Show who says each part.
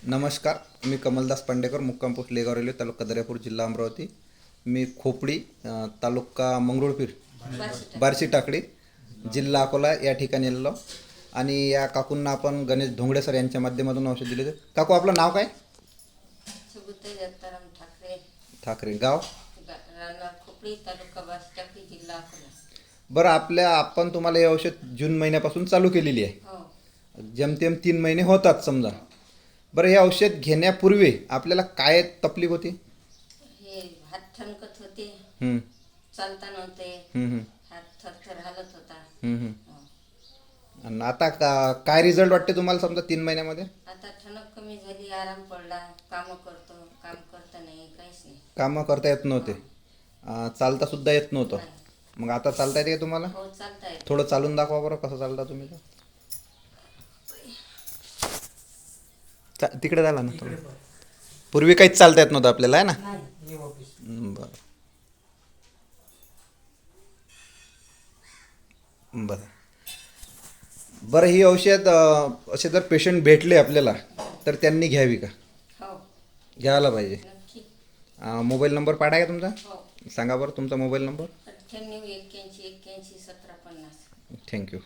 Speaker 1: नमस्कार, मी कमलदास पांडेकर, मुक्काम post लेगाव railway, तालुका दर्यापूर, जिल्हा अमरावती. मी खोपडी, तालुका मंगरुळपीर, बार्शी टाकळी, जिल्हा अकोला या ठिकाणी आलेलो. आणि या काकूंना आपण गणेश धोंगडे सर यांच्या माध्यमातून औषध दिले. काकू, आपलं नाव काय?
Speaker 2: सुबुताई दत्ताराम ठाकरे,
Speaker 1: ठाकरे, गाव?
Speaker 2: राहणार खोपडी, तालुका बार्शी टाकळी, जिल्हा अकोला.
Speaker 1: बरं, आपण तुम्हाला हे औषध जून महिन्यापासून चालू केलेली आहे.
Speaker 2: हो.
Speaker 1: जेमतेम 3 महिने होतात समजा. बरं, हे औषध घेण्यापूर्वी आपल्याला काय तकलीफ होती?
Speaker 2: हे हात ठणकत होते,
Speaker 1: हं,
Speaker 2: चालता नव्हते,
Speaker 1: हं, हं,
Speaker 2: हात थरथर हालत होता.
Speaker 1: हं, हं.
Speaker 2: हो.
Speaker 1: आणि आता काय रिझल्ट वाटते तुम्हाला समजा 3 महिन्यामध्ये?
Speaker 2: आता ठणक कमी झाली, आराम पडला, काम करतो, काम करता नाही, काहीच नाही.
Speaker 1: कामं करता येत नव्हते, चालता सुद्धा येत नव्हतं.
Speaker 2: नाही.
Speaker 1: मग आता चालता येते का तुम्हाला?
Speaker 2: हो, चालता येत.
Speaker 1: थोडं चालून दाखवा बरं, कसं चालता तुम्ही तर. तिकडे झाला ना थोडं. पूर्वी काहीच चालता येत नव्हतं आपल्याला, आहे ना?
Speaker 2: नाही.
Speaker 1: बरं बरं बरं, ही औषध असे जर पेशंट भेटले आपल्याला तर त्यांनी घ्यावी का?
Speaker 2: हो,
Speaker 1: घ्यायला पाहिजे.
Speaker 2: नक्की.
Speaker 1: मोबाईल नंबर पाडा का तुमचा?
Speaker 2: हो.
Speaker 1: सांगा बरं तुमचा मोबाईल नंबर.
Speaker 2: 98 81 81 17 50.
Speaker 1: थँक्यू.